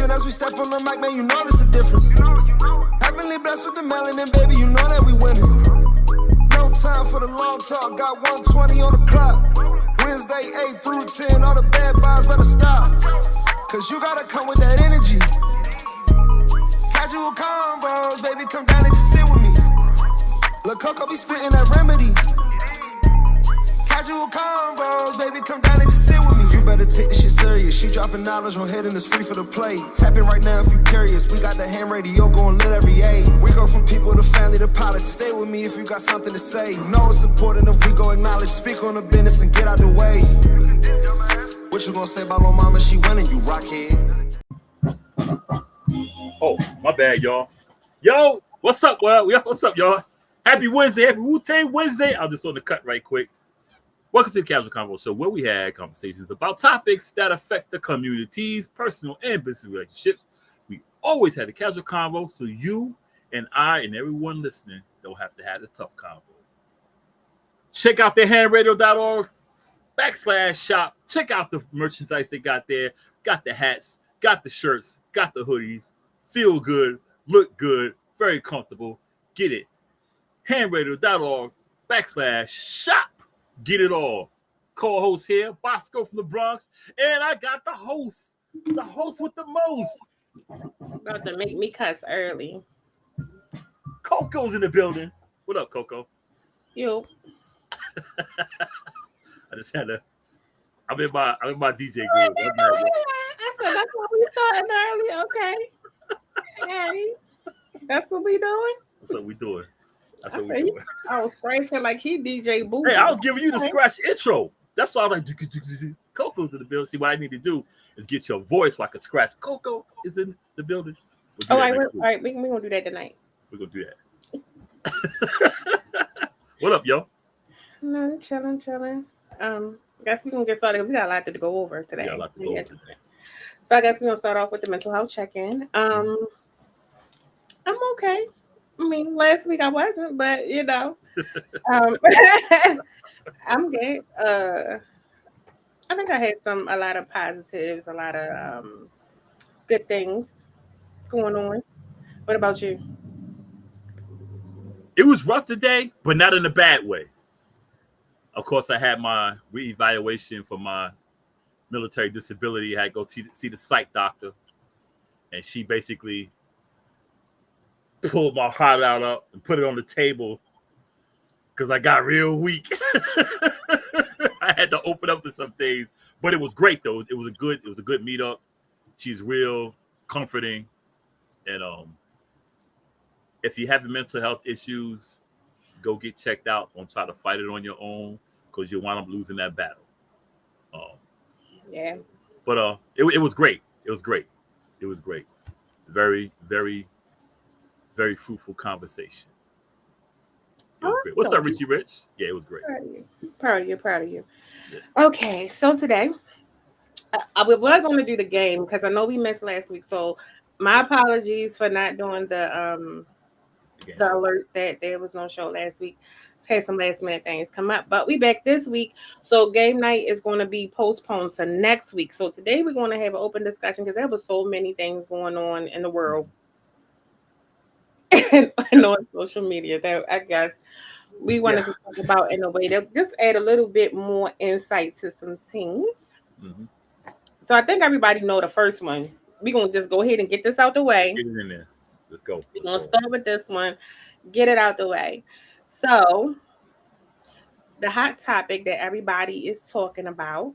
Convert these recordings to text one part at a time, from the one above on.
soon as we step on the mic, man, you notice the difference. Heavenly blessed with the melanin, baby, you know that we winning. No time for the long talk, got 120 on the clock. Wednesday 8 through 10, all the bad vibes better stop. Cause you gotta come with that energy. Casual convos, baby, come down and just sit with me. Lil' Coco be spitting that remedy. Casual convos, baby, come down and just sit with me. You better take this shit serious. She dropping knowledge on head and it's free for the play. Tap in right now if you curious. We got the ham radio going lit every age. We go from people to family to pilots. Stay with me if you got something to say. You know it's important if we go acknowledge. Speak on the business and get out the way. What you gonna say about my mama? She winning, you rockhead. Oh, my bad, y'all. Yo, what's up, well? What's up, y'all? Happy Wednesday, happy Wu-Tang Wednesday. I'll just on the cut right quick. Welcome to the Casual Convo Show, where we had conversations about topics that affect the communities, personal and business relationships. We always had a casual convo, so you and I and everyone listening don't have to have a tough convo. Check out thehandradio.org/shop. Check out the merchandise they got there. Got the hats, got the shirts, got the hoodies. Feel good, look good, very comfortable. Get it. handradio.org/shop. Get it all. Co-host here, Boscoe from the Bronx, and I got the host with the most. About to make me cuss early. Coco's in the building. What up, Coco? Yo. I just had to. I'm in my DJ I group. said that's why we starting early. Okay. Hey, that's what we doing. That's what we doing. That's what we doing. I was scratching like he DJ Boo. Hey, I was giving you the scratch intro. That's why I was like, Coco's in the building. See, what I need to do is get your voice so I can scratch. Coco is in the building. All right, we're going to do that tonight. We're going to do that. What up, yo? No, chilling. Guess we're going to get started because we got a lot to go over today. Yeah, a lot to go over today. So I guess we're going to start off with the mental health check-in. I'm okay. I mean, last week I wasn't, but you know, I'm good. I think I had a lot of positives, a lot of good things going on. What about you? It was rough today, but not in a bad way. Of course, I had my reevaluation for my military disability. I had to go see the psych doctor, and she basically pulled my heart out up and put it on the table because I got real weak. I had to open up to some things, but it was great though. It was a good meetup. She's real comforting, and if you have mental health issues, go get checked out. Don't try to fight it on your own because you'll wind up losing that battle. Yeah. But it was great. It was great. Very, very, very fruitful conversation. It was great. What's up, Richie Rich? Yeah, it was great. Proud of you. Yeah. Okay, so today we're going to do the game because I know we missed last week. So my apologies for not doing the alert that there was no show last week. Had some last minute things come up, but we back this week. So game night is going to be postponed to next week. So today we're going to have an open discussion because there was so many things going on in the world and on social media that I guess we wanted to talk about in a way that just add a little bit more insight to some things. Mm-hmm. So I think everybody know the first one. We're going to just go ahead and get this out the way. Get it in there. Let's go. We're going to start with this one, get it out the way. So the hot topic that everybody is talking about,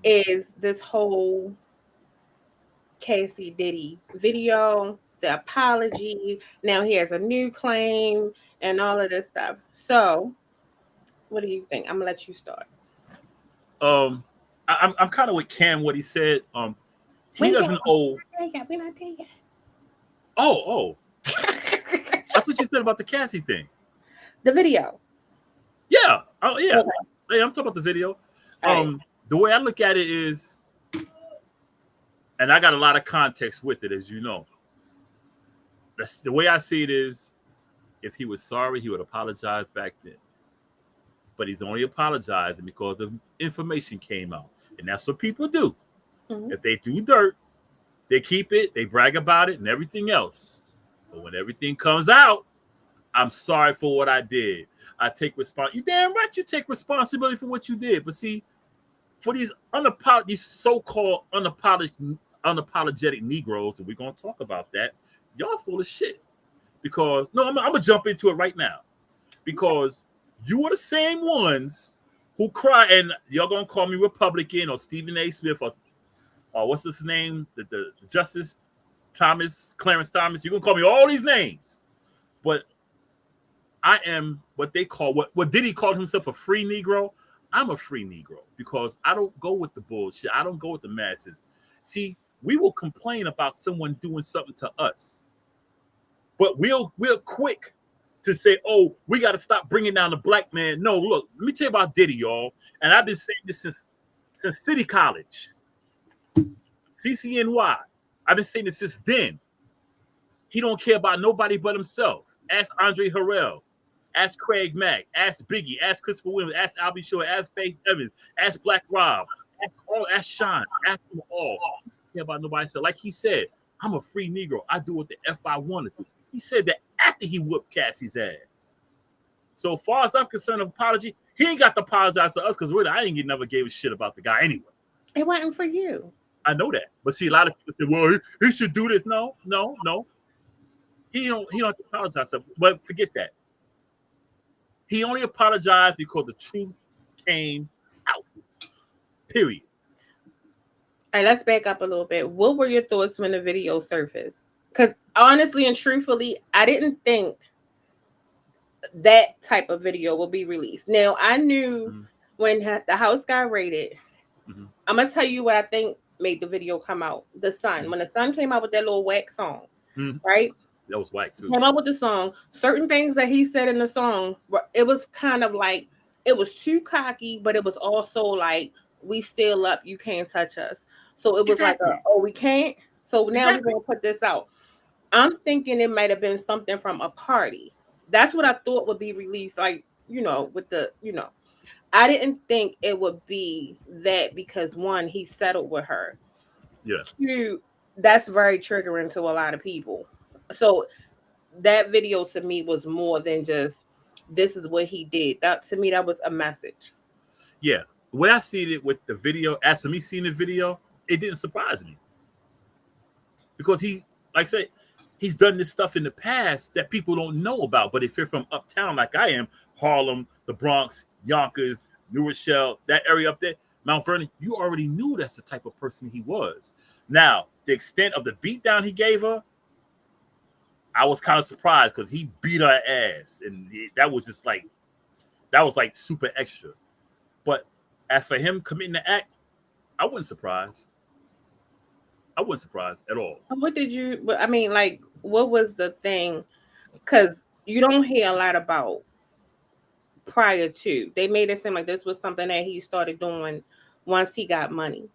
is this whole Cassie Diddy video, the apology. Now he has a new claim and all of this stuff. So what do you think? I'm gonna let you start. I'm kind of with Cam what he said. He doesn't owe. We're not there yet. Oh. That's what you said about the Cassie thing. The video. Yeah. Oh yeah. Okay. Hey, I'm talking about the video. Right. The way I look at it is, and I got a lot of context with it, as you know. That's the way I see it is, if he was sorry, he would apologize back then. But he's only apologizing because of information came out. And that's what people do. Mhm. If they do dirt, they keep it, they brag about it and everything else. But when everything comes out, I'm sorry for what I did. I take You damn right you take responsibility for what you did. But see, for these so-called unapologetic Negroes, and we're gonna talk about that, y'all full of shit. Because I'm gonna jump into it right now. Because you are the same ones who cry, and y'all gonna call me Republican or Stephen A. Smith or what's his name? The Justice Clarence Thomas. You're gonna call me all these names. But I am what they call what Diddy called himself, a free Negro. I'm a free Negro because I don't go with the bullshit. I don't go with the masses. See, we will complain about someone doing something to us, but we're quick to say, "Oh, we got to stop bringing down the black man." No, look, let me tell you about Diddy, y'all. And I've been saying this since City College, CCNY. I've been saying this since then. He don't care about nobody but himself. Ask Andre Harrell. Ask Craig Mack. Ask Biggie. Ask Christopher Williams. Ask Albie Shore. Ask Faith Evans. Ask Black Rob. Ask Sean. Ask them all. He don't care about nobody else. Like he said, I'm a free Negro. I do what the F I want to do. He said that after he whooped Cassie's ass. So far as I'm concerned, apology, he ain't got to apologize to us because I never gave a shit about the guy anyway. It wasn't for you. I know that. But see, a lot of people say, well, he should do this. No. He don't have to apologize. But forget that. He only apologized because the truth came out. Period. All right, let's back up a little bit. What were your thoughts when the video surfaced? Because honestly and truthfully, I didn't think that type of video will be released. Now, I knew when the house got raided, I'm going to tell you what I think made the video come out. The Sun. When the Sun came out with that little whack song, right? That was whack too. Came out with the song. Certain things that he said in the song, it was kind of like, it was too cocky, but it was also like, we still up, you can't touch us. So it was like, we can't. So now we're going to put this out. I'm thinking it might have been something from a party. That's what I thought would be released, like, with the, I didn't think it would be that because one, he settled with her. Yeah. Two, that's very triggering to a lot of people. So that video to me was more than just this is what he did. That to me, that was a message. Yeah. When I seen it with the video, as for me seeing the video, it didn't surprise me. Because he, like I said, he's done this stuff in the past that people don't know about. But if you're from uptown like I am, Harlem, the Bronx, Yonkers, New Rochelle, that area up there, Mount Vernon, you already knew that's the type of person he was. Now, the extent of the beatdown he gave her, I was kind of surprised because he beat her ass. And that was just like, super extra. But as for him committing the act, I wasn't surprised. I wasn't surprised at all. What did you, I mean, like, what was the thing? Because you don't hear a lot about prior to. They made it seem like this was something that he started doing once he got money.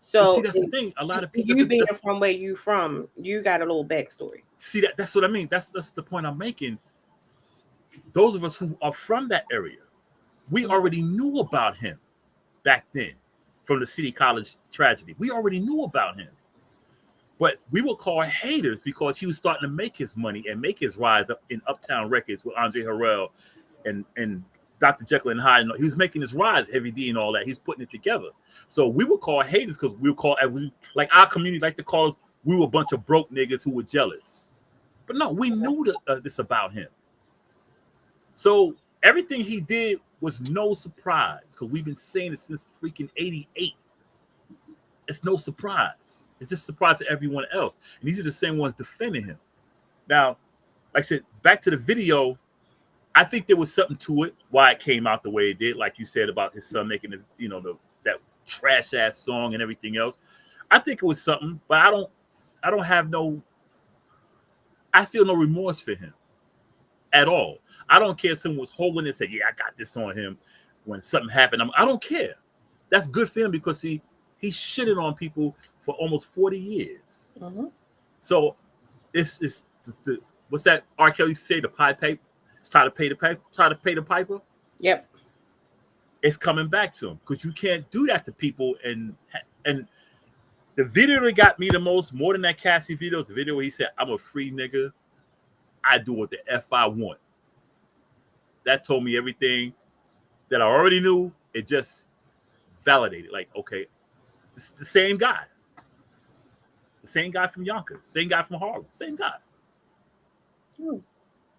So see, that's the thing. A lot of people, you being from where you from, you got a little backstory. See, that's what I mean. That's the point I'm making. Those of us who are from that area, we already knew about him back then from the City College tragedy. We already knew about him. But we were called haters because he was starting to make his money and make his rise up in Uptown Records with Andre Harrell and Dr. Jekyll and Hyde. He was making his rise, Heavy D and all that. He's putting it together. So we were called haters because we were called, like our community like to call us, we were a bunch of broke niggas who were jealous. But no, we knew this about him. So everything he did was no surprise because we've been saying it since freaking 88. It's no surprise. It's just a surprise to everyone else. And these are the same ones defending him. Now, like I said, back to the video, I think there was something to it, why it came out the way it did, like you said about his son making that trash ass song and everything else. I think it was something, but I feel no remorse for him at all. I don't care if someone was holding it and said, yeah, I got this on him when something happened. I don't care. That's good for him because he shitted on people for almost 40 years. Mm-hmm. So it's what's that R. Kelly say, the pie paper? It's try to pay the piper. Yep. It's coming back to him because you can't do that to people and The video that got me the most, more than that Cassie video, is the video where he said, "I'm a free nigga. I do what the F I want." That told me everything that I already knew. It just validated. Like, okay, this is the same guy. The same guy from Yonkers. Same guy from Harlem. Same guy.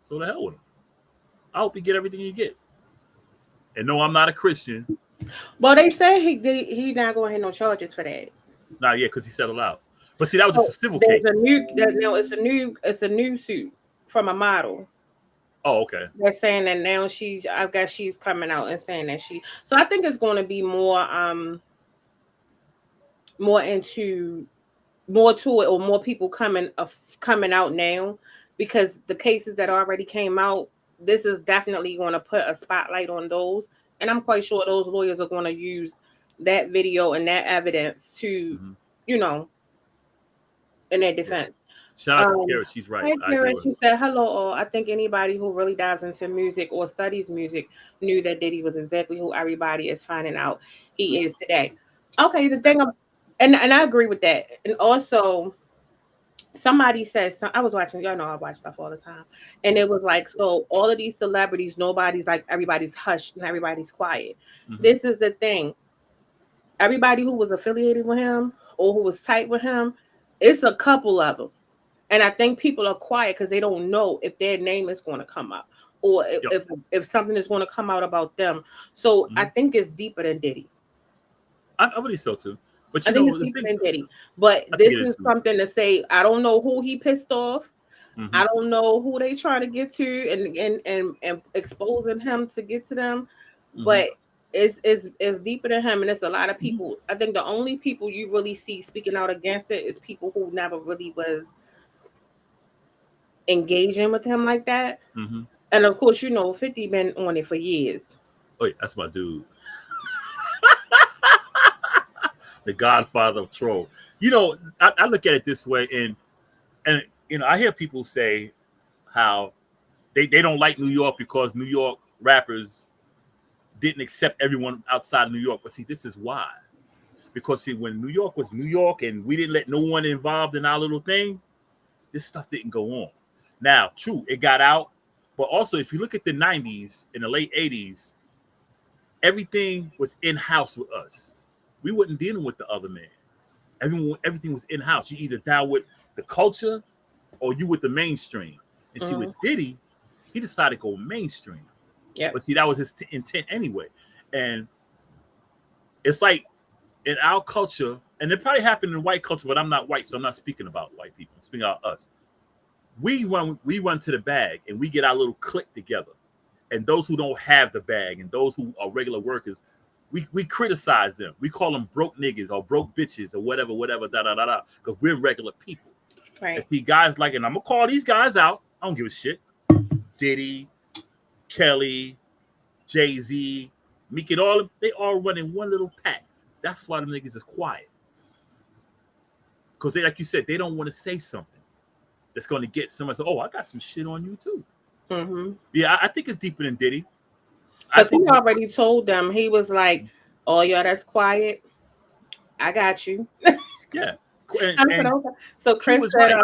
So the hell with him. I hope you get everything you get. And no, I'm not a Christian. Well, they say he not going to have no charges for that. Nah, yeah, because he settled out. But see, that was just a civil case. It's a new suit from a model. Oh, okay. They're saying that now she's coming out and saying that she. So I think it's going to be more to it, or more people coming out now, because the cases that already came out, this is definitely going to put a spotlight on those, and I'm quite sure those lawyers are going to use that video and that evidence to, in their defense. Shout out to Kara, she's right. Hey, Kara, she said, "Hello, all. I think anybody who really dives into music or studies music knew that Diddy was exactly who everybody is finding out he is today." Okay, the thing, and I agree with that. And also, somebody says, I was watching, y'all know I watch stuff all the time, and it was like, so all of these celebrities, nobody's like, everybody's hushed and everybody's quiet. This is the thing. Everybody who was affiliated with him or who was tight with him, it's a couple of them. And I think people are quiet because they don't know if their name is going to come up, or if something is going to come out about them. So I think it's deeper than Diddy. I believe so too. But I think it's deeper than Diddy. But this is something to say. I don't know who he pissed off. I don't know who they trying to get to and exposing him to get to them. But it's deeper than him, and it's a lot of people. I think the only people you really see speaking out against it is people who never really was engaging with him like that. And of course, 50 been on it for years. Oh yeah, that's my dude. The godfather of troll. I look at it this way, and I hear people say how they don't like New York because New York rappers didn't accept everyone outside New York. But see, this is why. Because see, when New York was New York and we didn't let no one involved in our little thing, this stuff didn't go on. Now, true, it got out, but also if you look at the 90s and the late 80s, everything was in-house with us. We wasn't dealing with the other man. Everything was in-house. You either down with the culture or you with the mainstream. And see, with Diddy, he decided to go mainstream. Yeah. But see, that was his intent anyway. And it's like in our culture, and it probably happened in white culture, but I'm not white, so I'm not speaking about white people. I'm speaking about us. We run to the bag and we get our little clique together. And those who don't have the bag and those who are regular workers, we criticize them. We call them broke niggas or broke bitches or whatever, because we're regular people. Right. And see guys like, and I'm gonna call these guys out. I don't give a shit. Diddy, Kelly, Jay-Z, Meek, and they all running one little pack. That's why the niggas is quiet. Because they, like you said, they don't want to say something that's going to get someone say, "Oh, I got some shit on you too." Yeah, I think it's deeper than Diddy. Because he already told them, he was like, "Oh, y'all that's quiet, I got you." Yeah. So Chris said,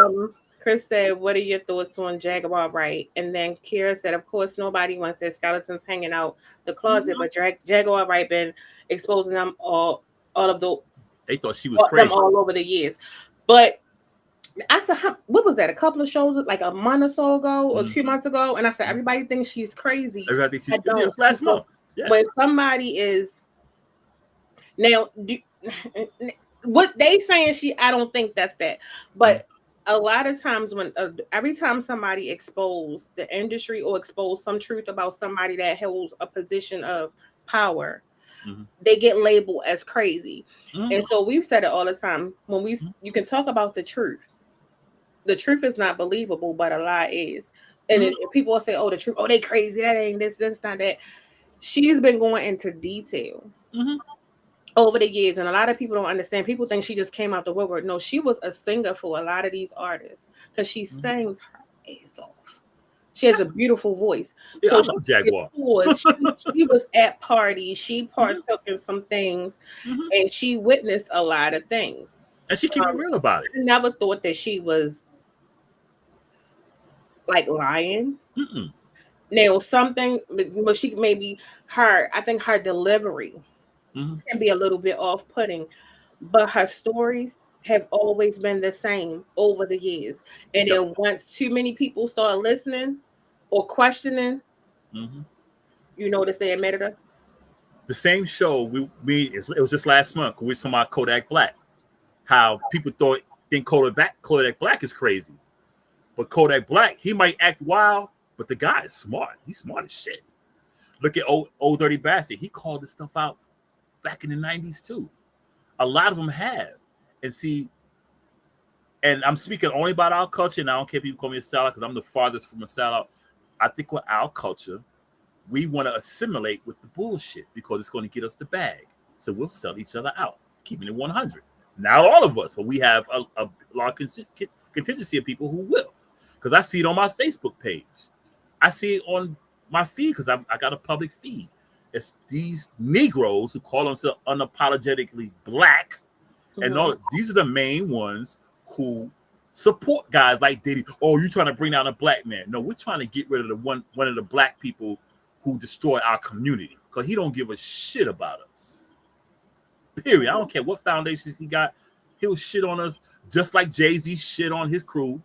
Chris said, "What are your thoughts on Jaguar Wright?" And then Kira said, "Of course, nobody wants their skeletons hanging out the closet, but Jaguar Wright been exposing them all of the." They thought she was crazy all over the years. But I said, what was that? A couple of shows, like a month or so ago, or 2 months ago, and I said, everybody thinks she's crazy. Everybody thinks it was last month. Yeah. When somebody is now, what they saying, I don't think that's that, but. A lot of times when every time somebody exposed the industry or exposed some truth about somebody that holds a position of power, they get labeled as crazy. And so we've said it all the time. When you can talk about the truth is not believable, but a lie is. And people will say, "Oh, the truth, oh, they crazy, that ain't this, not that." She's been going into detail over the years, and a lot of people don't understand. People think she just came out the woodwork. No, she was a singer for a lot of these artists because she sings her ass off. She has a beautiful voice. Yeah, so Jaguar. She was at parties. She partook in some things, and she witnessed a lot of things. And she keep it real about it. I never thought that she was like lying. Mm-mm. Now something, but she maybe I think her delivery Mm-hmm. can be a little bit off-putting, but her stories have always been the same over the years. And Yep. then once too many people start listening or questioning, Mm-hmm. you notice they admitted her. The same show it was just last month. We were talking about Kodak Black. How people think Kodak Black is crazy, but Kodak Black, he might act wild, but the guy is smart. He's smart as shit. Look at old Dirty Bastard. He called this stuff out back in the 90s too. A lot of them have. And see, and I'm speaking only about our culture, and I don't care if people call me a sellout because I'm the farthest from a sellout. I think with our culture, we want to assimilate with the bullshit because it's going to get us the bag. So we'll sell each other out, keeping it 100. Not all of us, but we have a large contingency of people who will. Because I see it on my Facebook page. I see it on my feed because I got a public feed. It's these Negroes who call themselves unapologetically black. Mm-hmm. And all these are the main ones who support guys like Diddy. Oh, you're trying to bring down a black man. No, we're trying to get rid of the one of the black people who destroy our community because he don't give a shit about us. Period. I don't care what foundations he got. He'll shit on us just like Jay-Z shit on his crew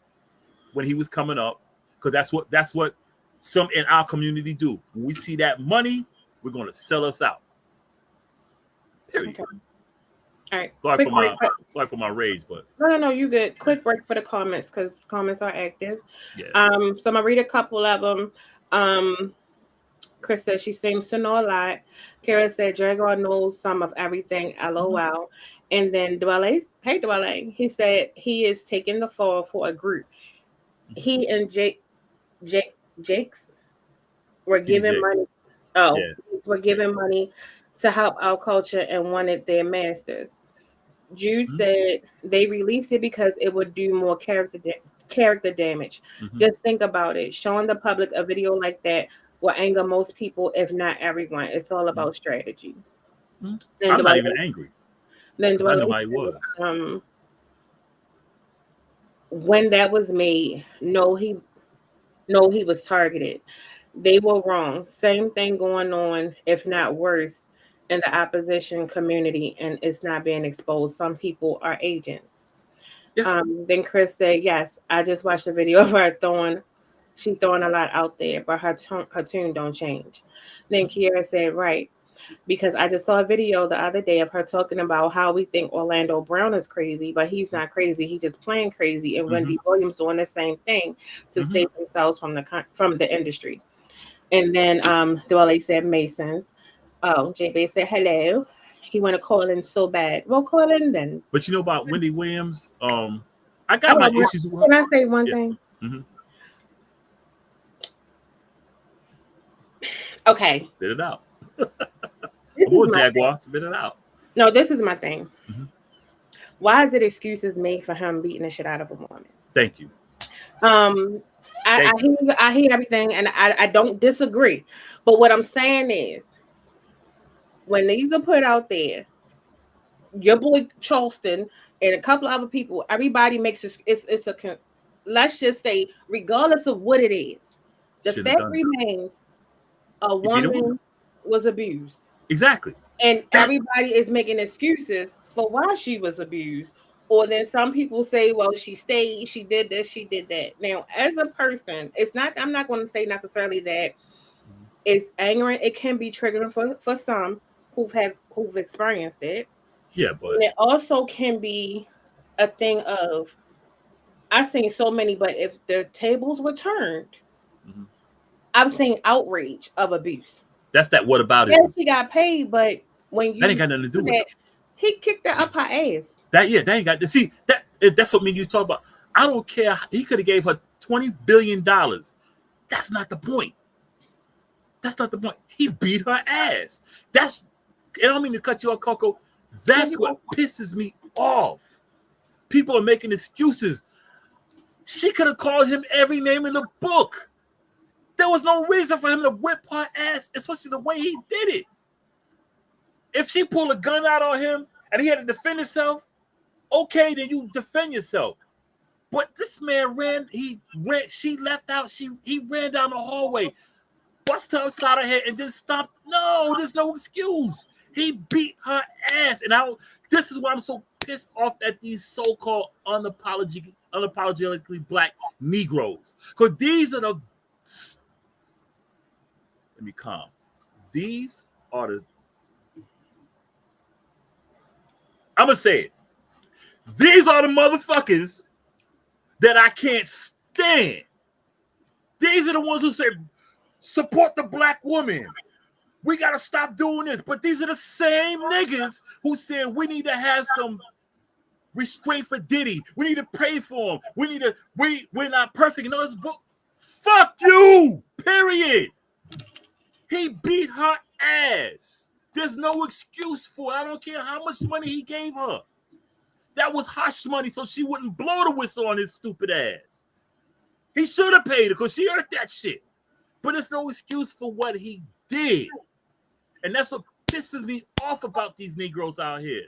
when he was coming up because that's what some in our community do. When we see that money, we're going to sell us out. Period. Okay. All right. Sorry for my rage, but no, you good. Quick break for the comments because comments are active. Yeah. So I'm gonna read a couple of them. Chris said she seems to know a lot. Kara said Jaguar knows some of everything. LOL. Mm-hmm. And then Dwelle, hey Dwelle, he said he is taking the fall for a group. Mm-hmm. He and Jakes were giving money. Were giving money to help our culture and wanted their masters. Jude said they released it because it would do more character damage. Mm-hmm. Just think about it. Showing the public a video like that will anger most people, if not everyone. It's all about strategy. Mm-hmm. I'm not even angry. Then I know how it was. When that was made, no, he was targeted. They were wrong. Same thing going on, if not worse, in the opposition community, and it's not being exposed. Some people are agents. Yeah. Then Chris said, yes, I just watched a video of her throwing a lot out there, but her tune don't change. Then Kiera said, right, because I just saw a video the other day of her talking about how we think Orlando Brown is crazy, but he's not crazy. He's just playing crazy. And Wendy Williams doing the same thing to save themselves from the industry. And then Dwelle said Masons. Oh, JB said hello. He want to call in so bad. Well, call in then. But you know about Wendy Williams? I got my issues with her. Can I say one thing? Mm-hmm. Okay. Spit it out. Jaguar, spit it out. No, this is my thing. Mm-hmm. Why is it excuses made for him beating the shit out of a woman? Thank you. I hear everything, and I don't disagree. But what I'm saying is, when these are put out there, your boy Charleston and a couple of other people, everybody makes it's a let's just say, regardless of what it is, the fact remains a woman was abused. Exactly. And everybody is making excuses for why she was abused. Or then some people say, well, she stayed, she did this, she did that. Now, as a person, I'm not going to say necessarily that it's angering. It can be triggering for some who've experienced it. Yeah, but and it also can be a thing of, I've seen so many, but if the tables were turned, I've seen outrage of abuse. That's that what about it? Yes, she got paid, but when you that ain't got nothing to do with it. He kicked her up her ass. That ain't got to see that. That's what me and you talk about. I don't care. He could have gave her $20 billion. That's not the point. That's not the point. He beat her ass. I don't mean to cut you off, Coco. That's what pisses me off. People are making excuses. She could have called him every name in the book. There was no reason for him to whip her ass, especially the way he did it. If she pulled a gun out on him and he had to defend himself, Okay, then you defend yourself. But this man she left out, he ran down the hallway, bust her upside her head, and then stopped. No, there's no excuse. He beat her ass. And this is why I'm so pissed off at these so-called unapologetically black Negroes. Because these are the let me calm. These are the I'm gonna say it. These are the motherfuckers that I can't stand. These are the ones who say, support the black woman. We got to stop doing this. But these are the same niggas who said we need to have some restraint for Diddy. We need to pray for him. We're not perfect. No, it's fuck you, period. He beat her ass. There's no excuse for it. I don't care how much money he gave her. That was hush money so she wouldn't blow the whistle on his stupid ass. He should have paid her because she heard that shit. But there's no excuse for what he did. And that's what pisses me off about these Negroes out here.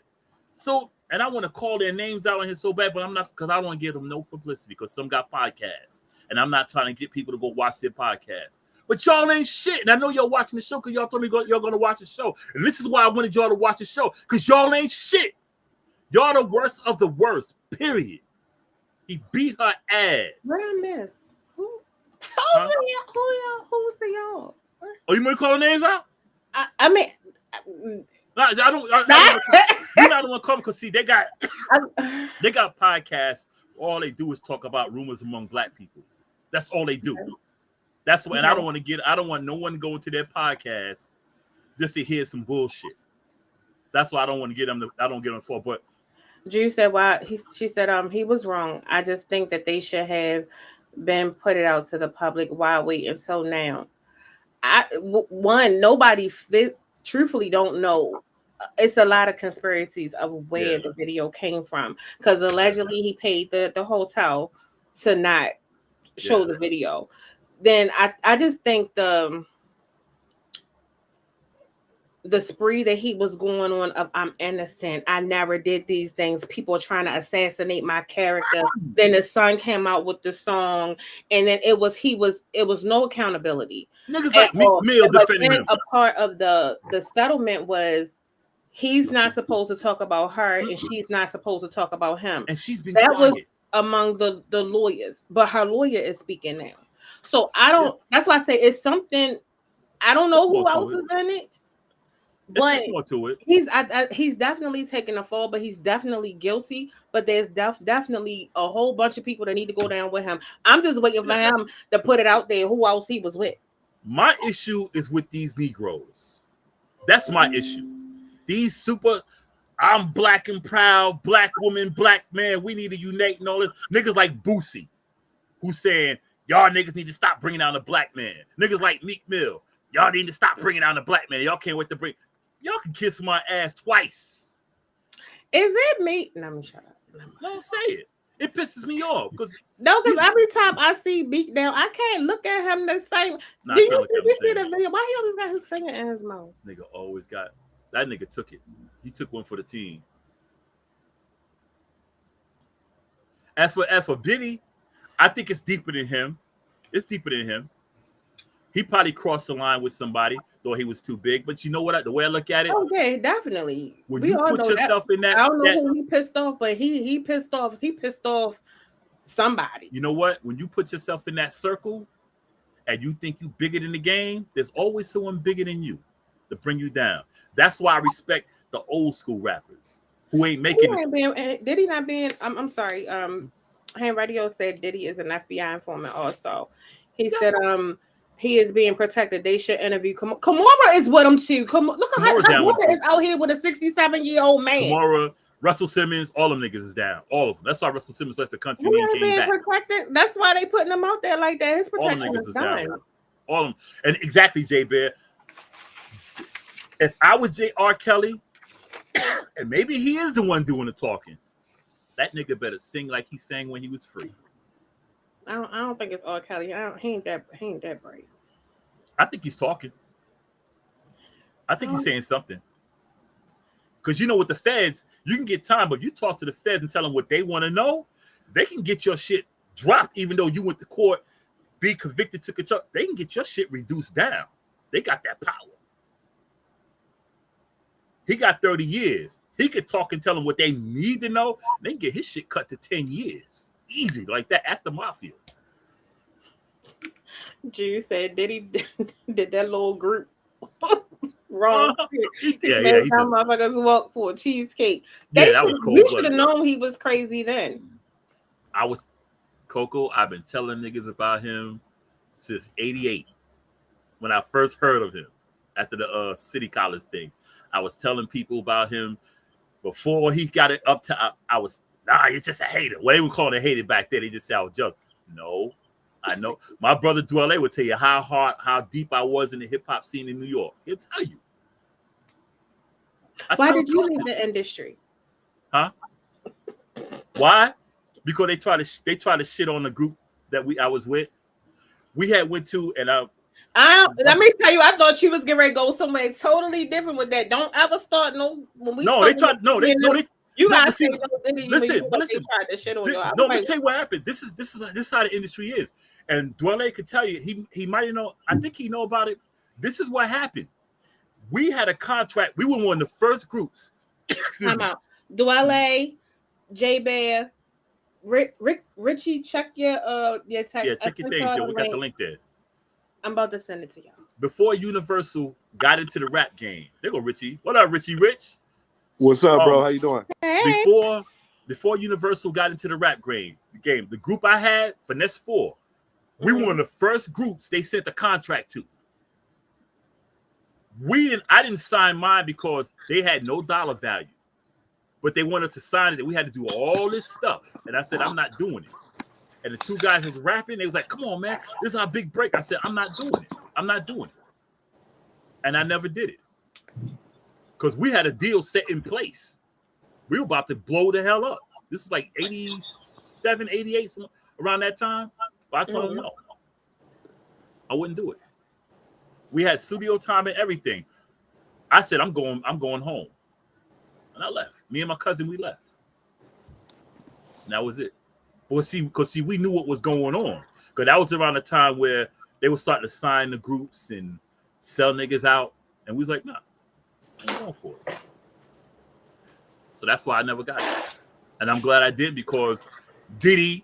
So, and I want to call their names out on here so bad, but I'm not, because I don't want to give them no publicity because some got podcasts. And I'm not trying to get people to go watch their podcasts. But y'all ain't shit. And I know y'all watching the show because y'all told me y'all going to watch the show. And this is why I wanted y'all to watch the show, because y'all ain't shit. Y'all the worst of the worst, period. He beat her ass. What I missed? Who's the y'all? Oh, you want to call the names out? I mean, I don't. You're not the one calling because see, they got podcasts. All they do is talk about rumors among black people. That's all they do. That's what. And I don't want no one to go into their podcast just to hear some bullshit. That's why I don't want to get them. I don't get them for. But Drew said, "Why?" She said, he was wrong. I just think that they should have been put it out to the public. Why wait until now? Nobody truthfully don't know. It's a lot of conspiracies of where the video came from, because allegedly he paid the hotel to not show the video. Then I just think the spree that he was going on of I'm innocent, I never did these things, people are trying to assassinate my character. Then the son came out with the song, and then it was no accountability. Niggas like Meek Mill defending him. A part of the settlement was he's not supposed to talk about her, and she's not supposed to talk about him. And she's been that quiet. Was among the lawyers, but her lawyer is speaking now. So I don't. That's why I say it's something. I don't know who else is in it. But more to it. He's definitely taking a fall, but he's definitely guilty. But there's definitely a whole bunch of people that need to go down with him. I'm just waiting for him to put it out there who else he was with. My issue is with these Negroes. That's my issue. These I'm black and proud, black woman, black man. We need to unite and all this. Niggas like Boosie, who's saying, y'all niggas need to stop bringing down the black man. Niggas like Meek Mill, y'all need to stop bringing down the black man. Y'all can't wait to bring. Y'all can kiss my ass twice. Is it me? No, I'm shut up. Don't say it. It pisses me off because every time I see Meek now, I can't look at him the same. Do you see the video? Why he always got his finger in his mouth? Nigga always got that. Nigga took it. He took one for the team. As for Diddy, I think it's deeper than him. It's deeper than him. He probably crossed the line with somebody, though he was too big. But you know what? The way I look at it, okay, definitely. When you put yourself in that, I don't know who he pissed off, but he pissed off. He pissed off somebody. You know what? When you put yourself in that circle, and you think you bigger than the game, there's always someone bigger than you to bring you down. That's why I respect the old school rappers who ain't making it. Diddy not being. I'm sorry. Ham Radio said Diddy is an FBI informant. Also, he said he is being protected. They should interview. Kamora is with him too. Look at how Kamora is out here with a 67-year-old man. Kamora, Russell Simmons, all them niggas is down. All of them. That's why Russell Simmons left the country. He ain't being protected. That's why they putting him out there like that. His protection is done. All of them. And exactly, J Bear. If I was J.R. Kelly, and maybe he is the one doing the talking, that nigga better sing like he sang when he was free. I don't think it's R. Kelly. He ain't that bright. I think he's talking. I think he's saying something. Because you know, with the feds, you can get time, but you talk to the feds and tell them what they want to know, they can get your shit dropped, even though you went to court, be convicted to control. They can get your shit reduced down. They got that power. He got 30 years. He could talk and tell them what they need to know. They can get his shit cut to 10 years. Easy, like that. That's the mafia. Juice said Diddy did that little group wrong. He Yeah, made he some did. motherfuckers walk for a cheesecake. Yeah, that was cold. We should have known he was crazy then. Coco, I've been telling niggas about him since 88. When I first heard of him after the City College thing. I was telling people about him before he got it up to, I was, you're just a hater. What they were calling a hater back then, they just said I was joking. No, I know. My brother Dwelle would tell you how deep I was in the hip hop scene in New York. He'll tell you. Why did you leave the industry? Huh? Why? Because they try to shit on the group that I was with. We had went to, and let me tell you, I thought you was getting ready to go somewhere totally different with that. Don't ever start when we. No, they tried. You gotta say listen. They tried to shit on you. No, let me tell you what happened. This is how the industry is, and Dwelle could tell you. He might know. I think he know about it. This is what happened. We had a contract. We were one of the first groups. Time out. Dwelle, J Bear, Richie, check your text. Yeah, check your things. Yo, we got the link there. I'm about to send it to y'all. Before Universal got into the rap game, there go Richie. What up, Richie Rich? What's up, bro? How you doing? Hey. Before Universal got into the rap game, the group I had, Finesse 4, we were one of the first groups they sent the contract to. I didn't sign mine because they had no dollar value, but they wanted to sign it. That we had to do all this stuff, and I said I'm not doing it. And the two guys who was rapping, they was like, "Come on, man, this is our big break." I said, "I'm not doing it. I'm not doing it," and I never did it because we had a deal set in place. We were about to blow the hell up. This is like 87, 88, around that time. But I told them no, I wouldn't do it. We had studio time and everything. I said, I'm going home. And I left. Me and my cousin, we left. And that was it. Well, because we knew what was going on. Because that was around the time where they were starting to sign the groups and sell niggas out. And we was like, nah, I ain't going for it. So that's why I never got it. And I'm glad I did, because Diddy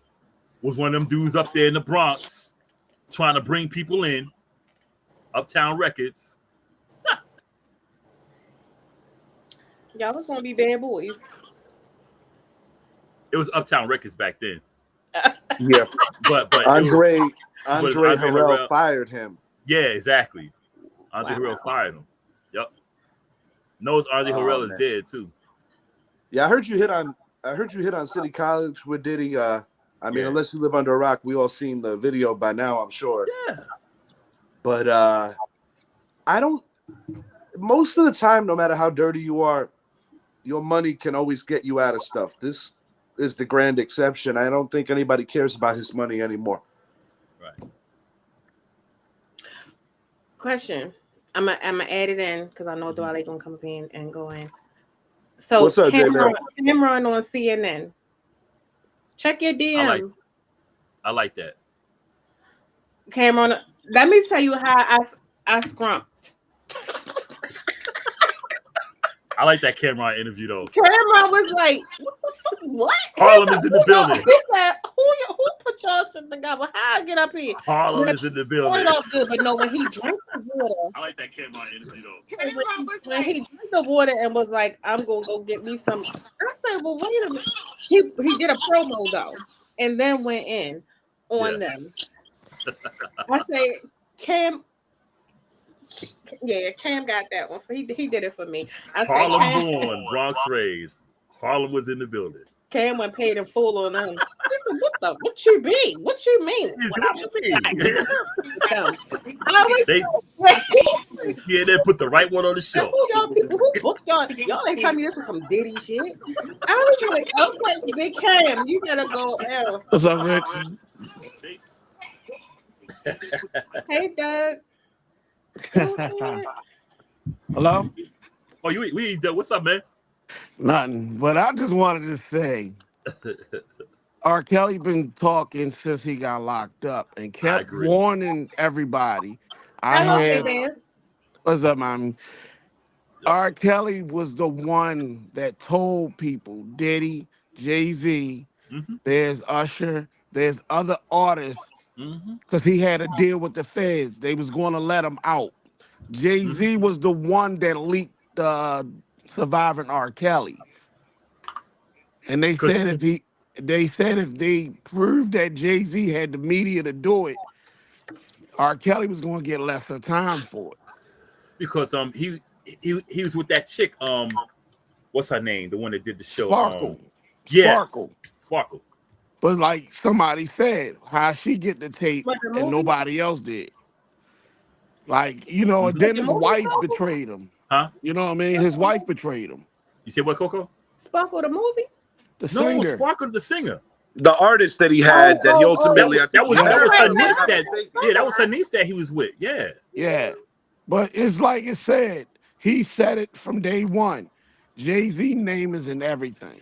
was one of them dudes up there in the Bronx trying to bring people in. Uptown Records. Nah. Y'all was gonna be bad boys. It was Uptown Records back then. Yeah, but Andre Harrell fired him. Yeah, exactly. Andre Harrell fired him. Yep. Knows Andre Harrell is dead too. Yeah, I heard you hit on City College with Diddy. I mean, unless you live under a rock, we all seen the video by now, I'm sure. Yeah. But I don't. Most of the time, no matter how dirty you are, your money can always get you out of stuff. This is the grand exception. I don't think anybody cares about his money anymore. Right. Question. I'm gonna add it in because I know Dwelle gonna come up in and go in. So what's up, Camron on CNN. Check your DM. I like that. Camron, let me tell you how I scrumped. I like that Camron interview though. Camron was like, "What the fuck? What? Harlem is in the building." He said, "Who put y'all shit together? How I get up here?" Harlem is in the building. Off good, but no, when he drank the water, I like that Camron interview though. When he drank the water and was like, "I'm gonna go get me some," I said, "Well, wait a minute." He did a promo though, and then went in on them. I say, Cam got that one. He did it for me. I Harlem said, born, Bronx raised. Harlem was in the building. Cam went paid in full on them. I said, what you mean? What you mean? They put the right one on the show. Y'all people who booked y'all ain't telling me this was some Diddy shit. I was like, okay, Big Cam, you gotta go out. What's up, Rich? Hey, Doug. Hello? Oh, what's up, man? Nothing. But I just wanted to say, R. Kelly been talking since he got locked up and I kept agree. warning everybody. I Hello, hey had Dan. what's up, mommy? Yep. R. Kelly was the one that told people, Diddy, Jay-Z, Mm-hmm. there's Usher, there's other artists, Mm-hmm. because he had a deal with the feds. They was going to let him out. Mm-hmm. Jay-Z was the one that leaked surviving R. Kelly. And Because they said if they proved that Jay-Z had the media to do it, R. Kelly was going to get lesser time for it. he was with that chick, what's her name? The one that did the show. Sparkle. Yeah, Sparkle. Sparkle. But like somebody said, how she get the tape What the and movie? nobody else did. Like, you know, and Mm-hmm. then The his movie wife Sparkle? betrayed him. Huh? You know what I mean? His wife betrayed him. You said what, Coco? Sparkle the movie? The No, singer. Sparkle the singer. The artist that he had that he Oh, ultimately, I think That he was Yeah. that was married her her, niece if I'm not that mistaken. that was her niece that he was with. Yeah. Yeah. But it's like it said, he said it from day one. Jay-Z name is in everything.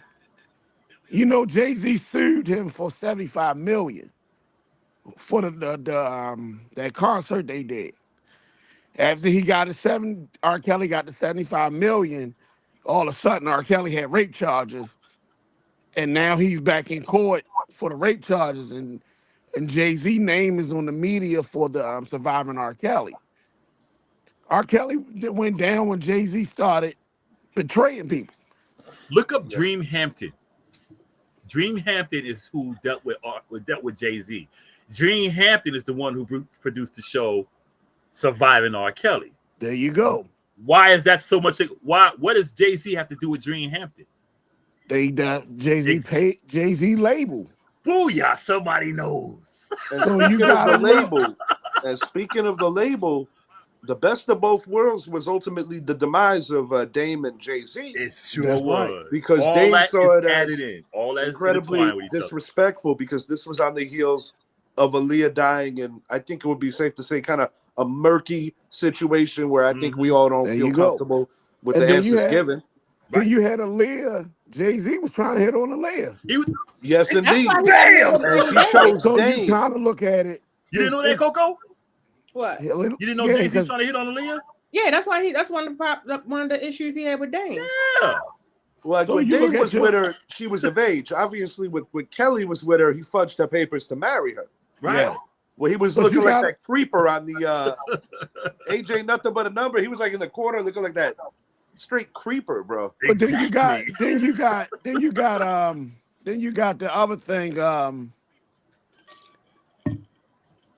You know, Jay-Z sued him for 75 million for that concert they did. After he got R. Kelly got the 75 million, all of a sudden R. Kelly had rape charges, and now he's back in court for the rape charges, and Jay-Z name is on the media for the surviving R. Kelly. R. Kelly went down when Jay-Z started betraying people. Look up Yeah. Dream Hampton. Dream Hampton is who dealt with Jay-Z. Dream Hampton is the one who produced the show Surviving R. Kelly. There you go. Why is that so much? What does Jay-Z have to do with Dream Hampton? Jay-Z paid Jay-Z label. Booyah! Somebody knows. And So you speaking of the gotta look. label, and speaking of the label, the best of both worlds was ultimately the demise of Dame and Jay-Z. It sure That's right. was. Because all Dame that saw is it as added in. All that is incredibly intertwined with each other. disrespectful, because this was on the heels of Aaliyah dying, and I think it would be safe to say kind of a murky situation where I think we all don't There feel you go. comfortable with And the then you answers had given. then you had Aaliyah. Jay-Z was trying to hit on Aaliyah. He was, Yes, That's indeed. why he Damn! had And she to chose So you Dame. kind of look at it. you didn't know that, Coco? What? You didn't know Yeah, Jay-Z's 'cause- trying to hit on Aaliyah? Yeah, that's why that's one of the issues he had with Dame. Yeah. Like So when you look Dame at was your- with her, she was of age. Obviously, with Kelly was with her, he fudged her papers to marry her. Right. Yeah. Well, he was But looking you like gotta- that creeper on the AJ Nothing But a Number. He was like in the corner looking like that straight creeper, bro. But then you got Exactly. the other thing.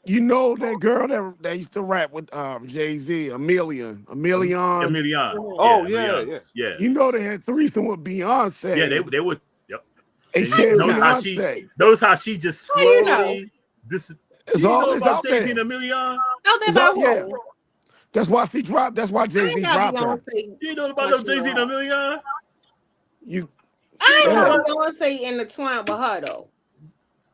You know that girl that used to rap with Jay-Z, Emilion. Emilion. Oh, yeah, Emilion. yeah. Yeah. You know they had threesome with Beyonce. Yeah, they would. Yep. They And shared notice Beyonce. how she just How you slowly. It's you all know it's about out Jay-Z there. and Emilion? Out there It's by out, yeah. who? That's why she dropped. That's why I Jay-Z ain't got dropped her. Beyonce. You know about no much Jay-Z and love. Emilion? You, I ain't Yeah. know Beyonce intertwined with her though.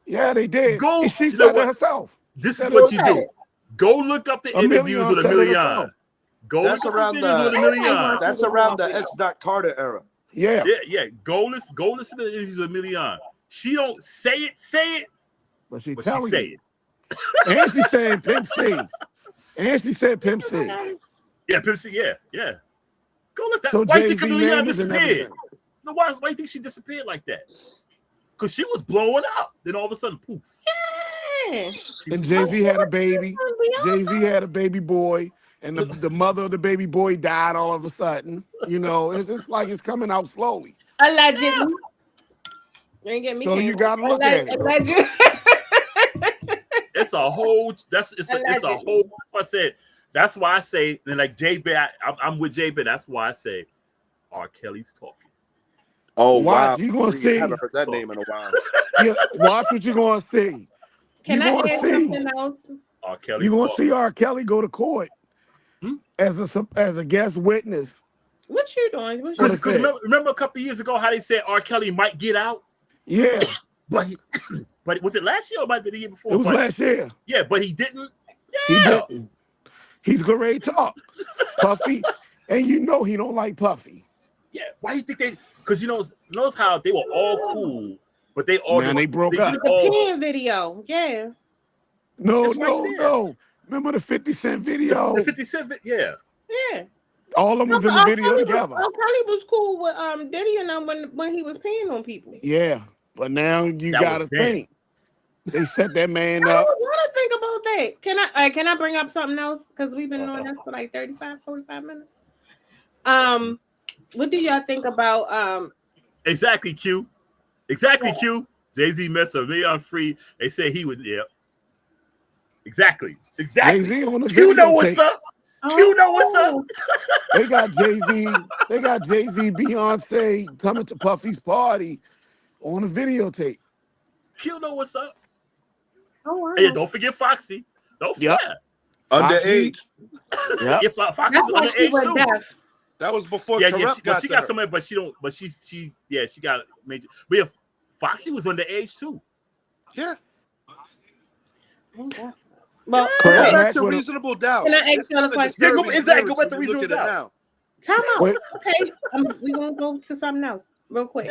yeah, they did. Go- And she you know said it what? herself. This is Said what it you herself. do. Go look up the interviews with said it Emilion. herself. Go That's look around up the interviews with the- Emilion. That's around the S. Carter era. Yeah. Yeah. Go listen to the interviews with Emilion. She don't say it, But she but she telling say you. it. And she saying Pimp C. And she said Pimp C. Yeah, Pimp C, yeah. Go look that. So Why do you Jay-Z think Emilion name is in disappeared? everything. No, why do you think she disappeared like that? Because she was blowing up. Then all of a sudden, poof. Yeah. And Jay-Z had a baby. Jay-Z had a baby boy. And the mother of the baby boy died all of a sudden. You know, it's just like it's coming out slowly. Allegedly. You ain't get me. So you canceled. gotta look at it. Allegedly. It's a whole. It's a whole. That's why I say. And like J-Bay, I'm with J-Bay. That's why I say, R. Kelly's talking. Oh, Watch, wow. you gonna see. I haven't heard that name in a while. Yeah, watch what you're gonna see. Can You I gonna add see. something else? R. Kelly's You're gonna talking. see R. Kelly go to court Hmm? as a guest witness. What you doing? What you What Because it remember a couple years ago how they said R. Kelly might get out, Yeah, but was it last year or might be the year before? it was But- last year. Yeah, but he didn't. He Yeah. didn't. He's great talk. Puffy, and you know he don't like Puffy. Yeah, why you think they? Because knows how they were all cool, but they all Man, they broke up. The pen video, yeah. No, It's right no, there. no. Remember the 50 Cent video? The 50 Cent, yeah. Yeah. All of them was in the video together. Kelly was cool with Diddy and them when he was paying on people. Yeah, but now you That gotta was then. think. They set that man I up. want to think about that. Can I bring up something else? Because we've been doing this for like 35, 45 minutes. What do y'all think about Exactly, Q. Exactly, Q. Jay-Z messed up Leon Free. They said he would, yeah. Exactly. Jay-Z on the Q video know what's tape. up. Q know what's up. They got Jay-Z, Beyonce coming to Puffy's party on the videotape. Q know what's up. Oh, wow. Hey, don't forget Foxy. Don't forget. Underage. Yeah. If Foxy That's was why she underage went too. deaf. That was before Yeah, Corrupt she got somebody, but she don't. But she got major. But yeah, Foxy was underage too. Yeah. Well, Go Correct. back to Reasonable Doubt. Can I ask It's you a kinda question? disturbing Yeah, exactly. Go lyrics back to when you look Reasonable at it Doubt. now. time out. Wait. Okay, we're gonna go to something else real quick.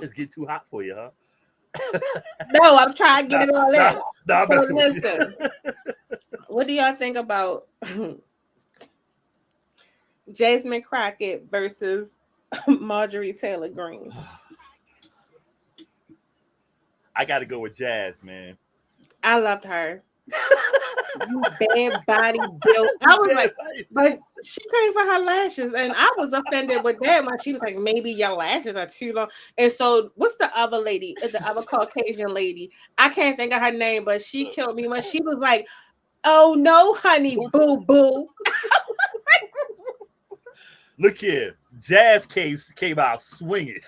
It's getting too hot for you, huh? No, I'm trying to get it all in. Nah, I'm So messing with you. listen, what do y'all think about Jasmine Crockett versus Majori Taylor Green? I got to go with Jazz, man. I loved her. You bad body built. I was like, but she came for her lashes, and I was offended with that when she was like, maybe your lashes are too long. And so, what's the other lady? The other Caucasian lady? I can't think of her name, but she killed me when she was like, "Oh no, honey, boo boo." Look here, Jazz case came out swinging.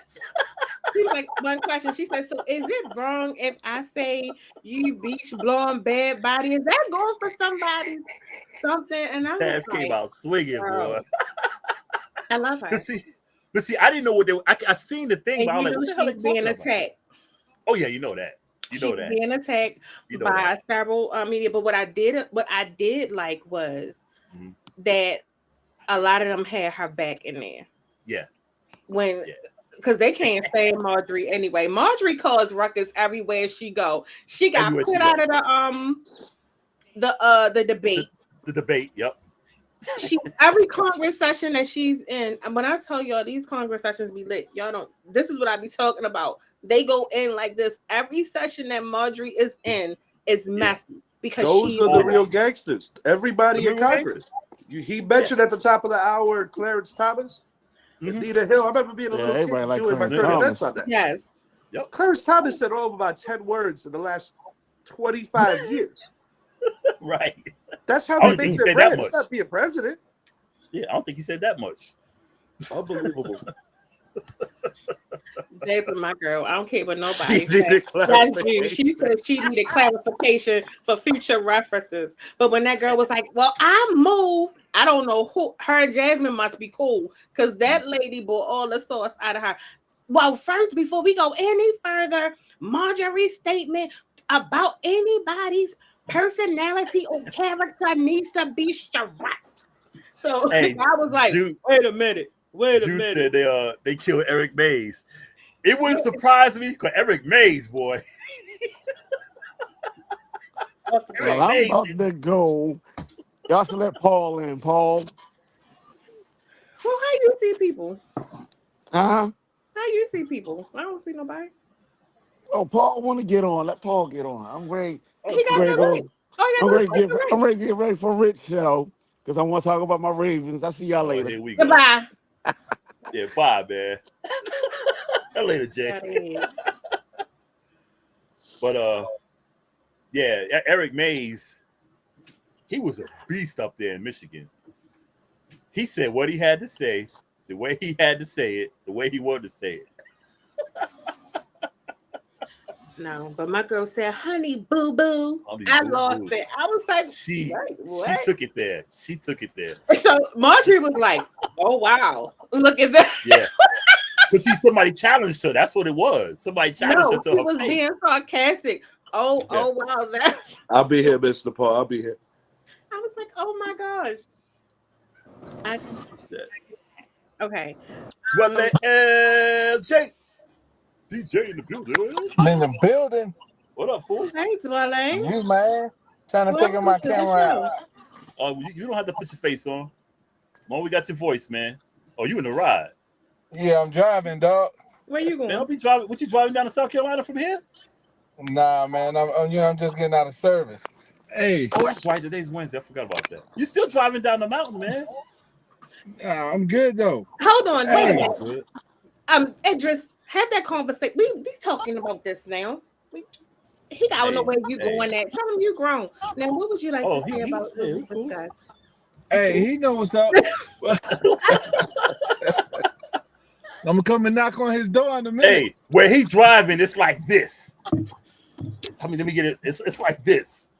She was like, one question. She said, "So is it wrong if I say you beach blonde bad body? Is that going for somebody something?" And I was Jazz like, came out swinging, boy. I love her. But see, I didn't know what they were. I seen the thing, And but I was like, what the hell are they she's being talking about? attacked. Oh yeah, you know that. You know that. Being attacked by several media. But what I did like was that a lot of them had her back in there. Yeah. Because they can't stand Majori anyway. Majori caused ruckus everywhere she go. She got put out of the debate. The debate, yep. Every Congress session that she's in, and when I tell y'all these Congress sessions be lit, y'all don't. This is what I be talking about. They go in like this. Every session that Marjorie is in is messy because those are the real gangsters. Everybody in Congress. He mentioned at the top of the hour Clarence Thomas, Anita Hill. I remember being a little kid doing my current events on that. Yes. Yep. Clarence Thomas said all of about 10 words in the last 25 years. Right. That's how they make their bread. It's not being president. Yeah, I don't think he said that much. Unbelievable. Jason, my girl, I don't care what nobody says. That's you. She said she needed clarification for future references. But when that girl was like, "Well, I moved," I don't know who. Her and Jasmine must be cool because that lady brought all the sauce out of her. Well, first, before we go any further, Marjorie's statement about anybody's personality or character needs to be struck. So I was like, wait a minute. Said they killed Eric Mays. It wouldn't surprise me because Eric Mays, boy. Well, I'm about to go. Y'all should let Paul in. Paul. Well, how you see people? Huh? How you see people? I don't see nobody. Oh, Paul want to get on. Let Paul get on. I'm ready. I'm ready to get ready for Rich show because I want to talk about my Ravens. I'll see y'all later. Here we go. Goodbye. Yeah, bye, man. Later, Jay. But yeah, Eric Mays, he was a beast up there in Michigan. He said what he had to say, the way he had to say it, the way he wanted to say it. No, but my girl said, "Honey, boo boo." I lost it. I was like, she took it there. She took it there. So Marjorie was like, "Oh wow, look at that." Yeah. But see, somebody challenged her. That's what it was. Somebody challenged her to her. She was being sarcastic. Oh wow, that. I'll be here, Mr. Paul. I'll be here. I was like, oh my gosh. Okay. Dwelle LJ. DJ in the building. I'm in the building. What up, fool? Hey, Dwelle. You, man. Trying to figure Welcome my to the camera show. out. Oh, you don't have to put your face on. Mom, we got your voice, man. Oh, you in the ride? Yeah, I'm driving, dog. Where you Man, going? don't be driving. What you driving down to South Carolina from here? Nah, man. I'm just getting out of service. Hey, Oh, that's right. Today's Wednesday. I forgot about that. You still driving down the mountain, man? I'm good though. Hold on. Wait a Hey. minute. Good. Idris, have that conversation. We talking about this now. He got to know where you going at. Tell him you grown. Now, what would you like to say about what we cool. discussed? Hey, he know what's up. I'm gonna come and knock on his door in a minute. Hey, where he driving, it's like this. I mean, let me get it. It's like this.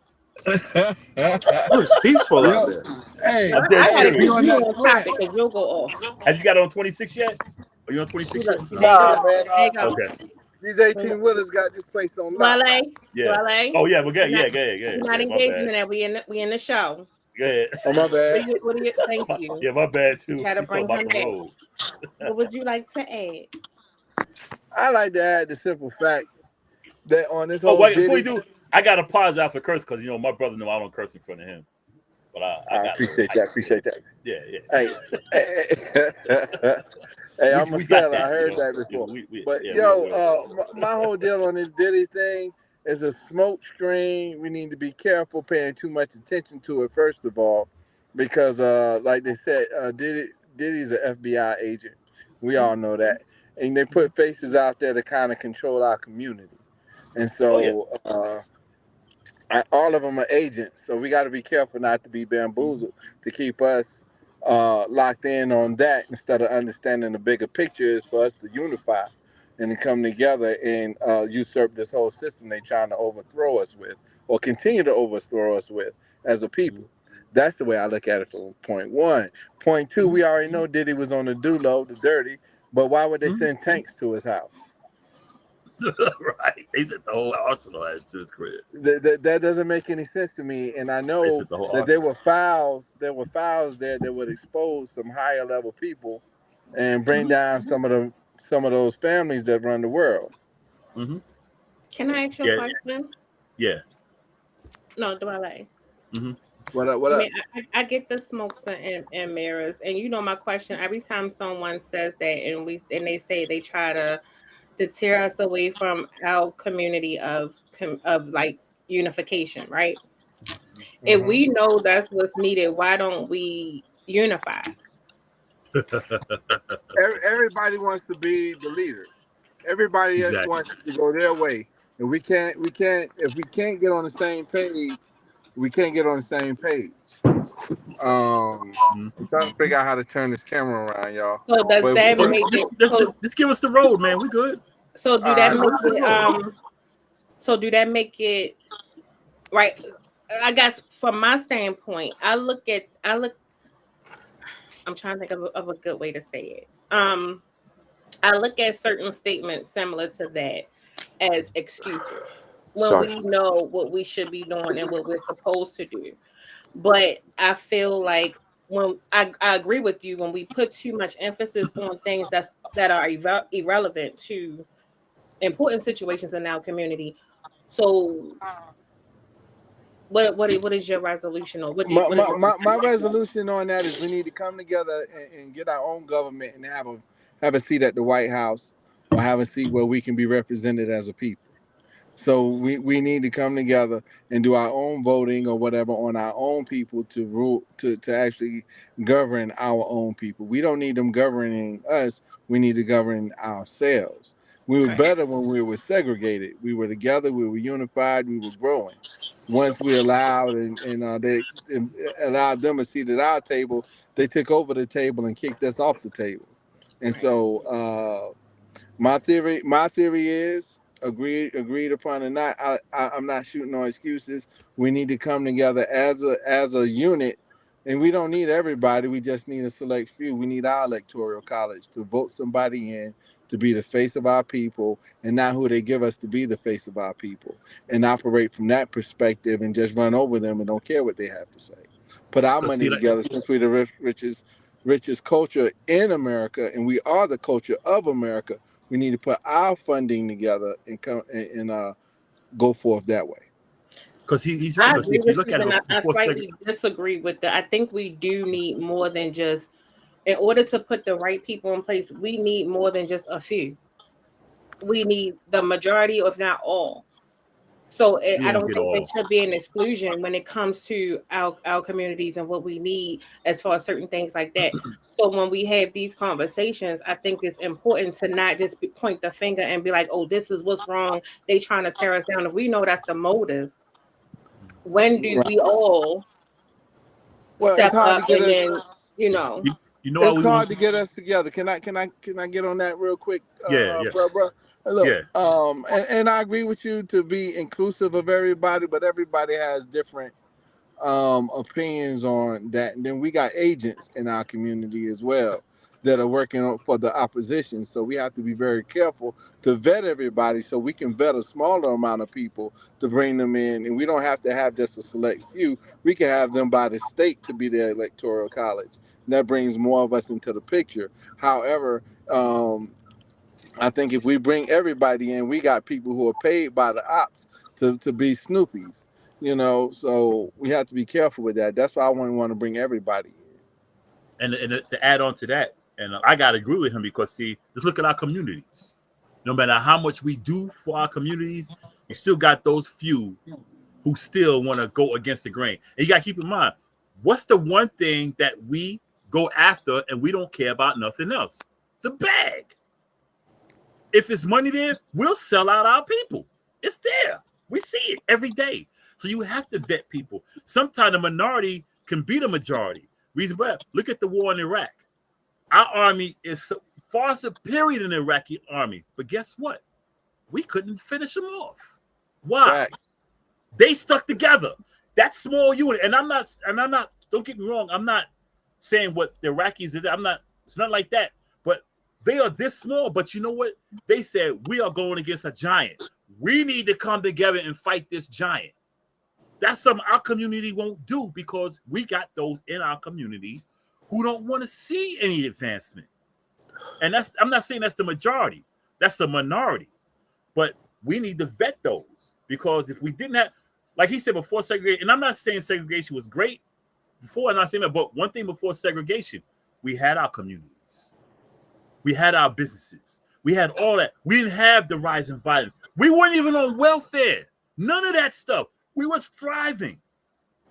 It's peaceful out there. Hey, I'm I dead gotta serious. be on you that on sweat. topic because you'll go off. Have you got it on 26 yet? Are you on 26 yet? Nah, man. There you go. Okay. These 18 wheelers got this place on lock. Dwelle. Yeah. Dwelle. Oh yeah, well, yeah. We're not My engaging in bad. that. We in the show. Yeah. Oh, my bad. What do you thank you? Yeah, my bad too. You gotta You talking bring about him the back. road. What would you like to add? I like to add the simple fact that on this Oh whole wait, Diddy, before you do, I gotta apologize for curse because my brother know I don't curse in front of him. But I appreciate that. Yeah. Hey, I'm We a got seller. that, I heard you know. that before. But Yeah, my whole deal on this Diddy thing is a smoke screen. We need to be careful paying too much attention to it, first of all, because like they said, Diddy's an FBI agent. We all know that. And they put faces out there to kind of control our community. And so all of them are agents. So we got to be careful not to be bamboozled to keep us locked in on that instead of understanding the bigger picture is for us to unify and to come together and usurp this whole system they're trying to overthrow us with or continue to overthrow us with as a people. That's the way I look at it from point one. Point two, we already know Diddy was on the do-low, the dirty, but why would they send tanks to his house? Right. They sent the whole arsenal to his crib. That doesn't make any sense to me. And I know that there were files there that would expose some higher level people and bring down some of those families that run the world. Mm-hmm. Can I ask you a question? Yeah. No, Dwelle. Mm-hmm. What up? I get the smokes and mirrors, and my question every time someone says that, and they say they try to deter us away from our community of like unification, right? Mm-hmm. If we know that's what's needed, why don't we unify? Everybody wants to be the leader. Everybody else wants to go their way, and we can't. If we can't get on the same page, we can't get on the same page. I'm trying to figure out how to turn this camera around, y'all. So does that make it? Just give us the road, man. We good. So do that make it? So do that make it right? I guess from my standpoint, I'm trying to think of a good way to say it. I look at certain statements similar to that as excuses when we know what we should be doing and what we're supposed to do. But I feel like when I agree with you, when we put too much emphasis on things that are irrelevant to important situations in our community. So what is your resolution, or my resolution on that is we need to come together and get our own government and have a seat at the White House or have a seat where we can be represented as a people. So we need to come together and do our own voting or whatever on our own people to rule to actually govern our own people. We don't need them governing us. We need to govern ourselves. We were better when we were segregated. We were together. We were unified. We were growing. Once we allowed they allowed them a seat at our table, they took over the table and kicked us off the table. And so my theory is agreed upon or not. I'm not shooting no excuses. We need to come together as a unit, and we don't need everybody. We just need a select few. We need our electoral college to vote somebody in to be the face of our people, and not who they give us to be the face of our people, and operate from that perspective and just run over them and don't care what they have to say. Put our money together since we're the richest richest culture in America, and we are the culture of America. We need to put our funding together and come and go forth that way. Because he's right. I Because agree if you with look you, at it but I before slightly disagree with that. I think we do need more than just, in order to put the right people in place, we need more than just a few. We need the majority, if not all. So you I won't don't get think there all. should be an exclusion when it comes to our communities and what we need as far as certain things like that. So when we have these conversations, I think it's important to not just point the finger and be like, "Oh, this is what's wrong. They trying to tear us down." If we know that's the motive, when do Right. we all Well, it's step hard up to get and us. then, you know? You know why It's we hard won't? to get us together. Can I get on that real quick, Yeah, yeah, bro? Look, yeah. and I agree with you to be inclusive of everybody, but everybody has different opinions on that. And then we got agents in our community as well that are working for the opposition. So we have to be very careful to vet everybody so we can vet a smaller amount of people to bring them in. And we don't have to have just a select few. We can have them by the state to be their electoral college. And that brings more of us into the picture. However, I think if we bring everybody in, we got people who are paid by the ops to be Snoopies, so we have to be careful with that. That's why I want to bring everybody in. And to add on to that, and I gotta agree with him because see, just look at our communities. No matter how much we do for our communities, you still got those few who still want to go against the grain. And you gotta keep in mind, what's the one thing that we go after and we don't care about nothing else? The bag. If it's money there, we'll sell out our people. It's there. We see it every day. So you have to vet people. Sometimes the minority can be the majority. Reason why, look at the war in Iraq. Our army is far superior than the Iraqi army. But guess what? We couldn't finish them off. Why? Right. They stuck together. That small unit. And I'm not, don't get me wrong, I'm not saying what the Iraqis did. It's not like that. But they are this small, but you know what? They said, we are going against a giant. We need to come together and fight this giant. That's something our community won't do because we got those in our community who don't want to see any advancement. And I'm not saying that's the majority. That's the minority. But we need to vet those because if we didn't have, like he said before segregation, and I'm not saying segregation was great before, I'm not saying that, but one thing before segregation, we had our communities. We had our businesses. We had all that. We didn't have the rise in violence. We weren't even on welfare. None of that stuff. We were thriving.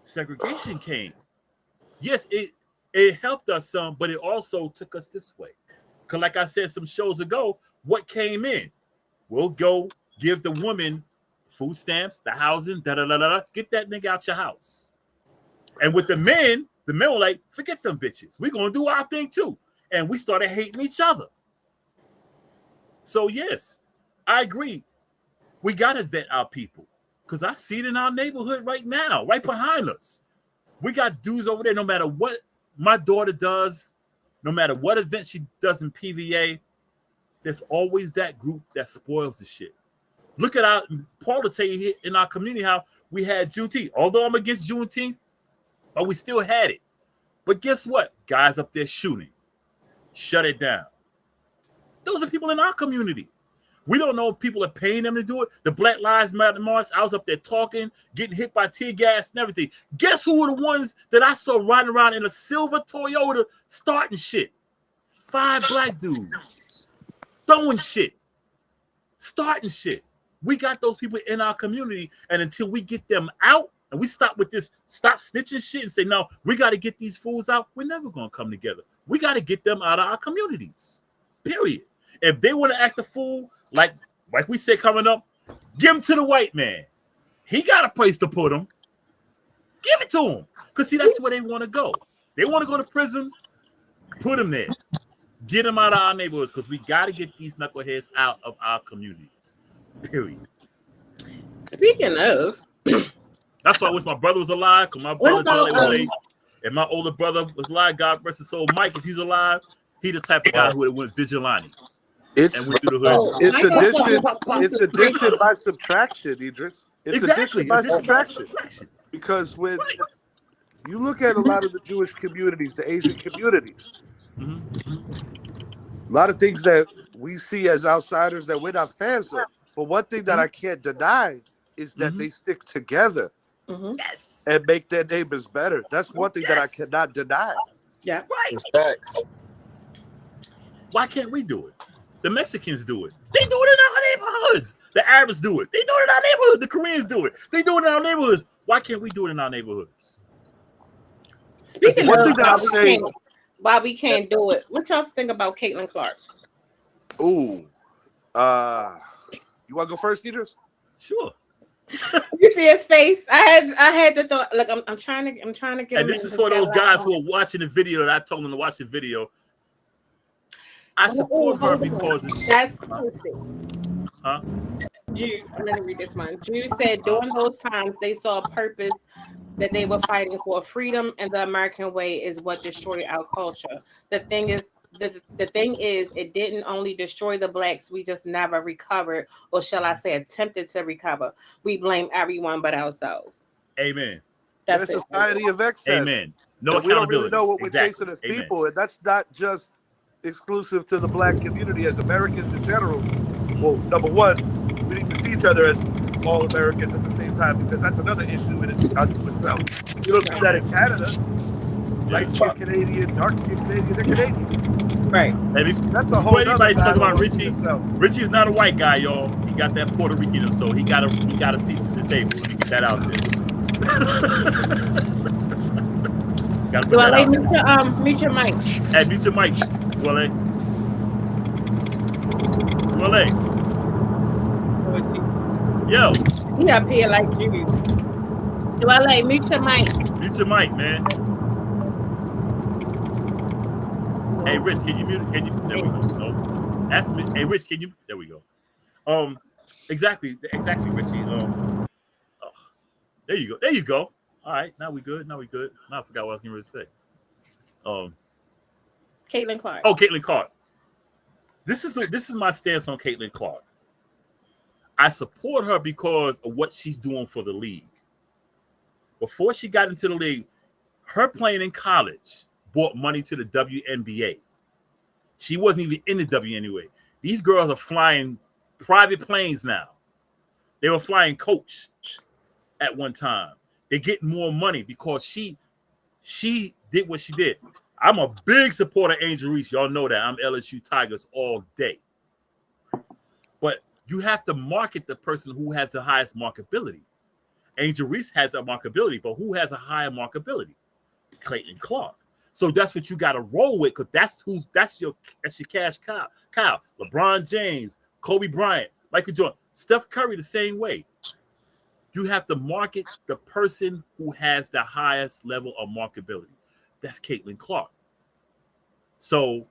Segregation came. Yes, it helped us some, but it also took us this way. Because like I said some shows ago, what came in? We'll go give the woman food stamps, the housing, get that nigga out your house. And with the men were like, forget them bitches. We're going to do our thing too. And we started hating each other. So yes, I agree. We got to vet our people because I see it in our neighborhood right now, right behind us. We got dudes over there, no matter what my daughter does, no matter what event she does in PVA, there's always that group that spoils the shit. Look at Paul will tell you here in our community how we had Juneteenth. Although I'm against Juneteenth, but we still had it. But guess what? Guys up there shooting. Shut it down. Those are people in our community. We don't know if people are paying them to do it. The Black Lives Matter March, I was up there talking, getting hit by tear gas and everything. Guess who were the ones that I saw riding around in a silver Toyota starting shit? 5 black dudes. Throwing shit. Starting shit. We got those people in our community, and until we get them out, and we stop with this, stop snitching shit and say, no, we got to get these fools out, we're never going to come together. We got to get them out of our communities. Period. If they want to act a fool, like we said coming up, give them to the white man. He got a place to put them. Give it to him. Because, see, that's where they want to go. They want to go to prison, put them there. Get them out of our neighborhoods because we got to get these knuckleheads out of our communities. Period. Speaking of, that's why I wish my brother was alive, because my brother Charlie would say, and my older brother was alive, God rest his soul, Mike, if he's alive, he the type of guy who would have went vigilante. It's addition by subtraction, Idris. It's exactly. addition by subtraction. Because You look at a lot of the Jewish communities, the Asian communities, a lot of things that we see as outsiders that we're not fans of. But one thing that I can't deny is that they stick together Yes. and make their neighbors better. That's one thing that I cannot deny. Yeah. Right. Facts. Why can't we do it? The Mexicans do it. They do it in our neighborhoods. The Arabs do it. They do it in our neighborhoods. The Koreans do it. They do it in our neighborhoods. Why can't we do it in our neighborhoods? Speaking One of thing that I'll say, why we can't do it, what y'all think about Caitlin Clark? ooh, you want to go first, Idris? Sure. You see his face? I had the thought. Look, I'm trying to get. And this is for those guys who are watching the video that I told them to watch the video. I support her because that's perfect. Huh? Jude, I'm gonna read this one. Jude said during those times they saw a purpose that they were fighting for. Freedom and the American way is what destroyed our culture. The thing is, it didn't only destroy the blacks, we just never recovered, or shall I say attempted to recover. We blame everyone but ourselves. Amen. That's a it. society of excess. Amen. No And we don't really accountability. know what we're Exactly. chasing as people, and that's not just exclusive to the black community. As Americans in general, well, number one, we need to see each other as all Americans at the same time, because that's another issue in unto itself. You don't see that in Canada. Light-skinned Canadian, dark-skinned Canadian, they're Canadians. Right. Maybe That's a whole before anybody talk about battle Richie. in itself. Richie's not a white guy, y'all. He got that Puerto Rican in him, so he got a seat at the table. Let me get that out there. Gotta put that out. Mute your mic. Hey, mute your mic, Dwelle. Dwelle. Yo. He up here like Jude. Dwelle, mute your mic. Mute your mic, man. Hey, Rich, can you mute? Can you? There we go. No, that's me. Hey, Rich, can you? There we go. Exactly, Richie. There you go. There you go. All right, now we good. Now I forgot what I was going to say. Caitlin Clark. Oh, Caitlin Clark. This is my stance on Caitlin Clark. I support her because of what she's doing for the league. Before she got into the league, her playing in college brought money to the WNBA. She wasn't even in the WNBA. These girls are flying private planes now. They were flying coach at one time. They get more money because she did what she did. I'm a big supporter of Angel Reese. Y'all know that. I'm LSU Tigers all day. But you have to market the person who has the highest marketability. Angel Reese has a marketability, but who has a higher marketability? Caitlin Clark. So that's what you got to roll with, because that's your cash cow. LeBron James, Kobe Bryant, Michael Jordan, Steph Curry the same way. You have to market the person who has the highest level of marketability. That's Caitlin Clark. So,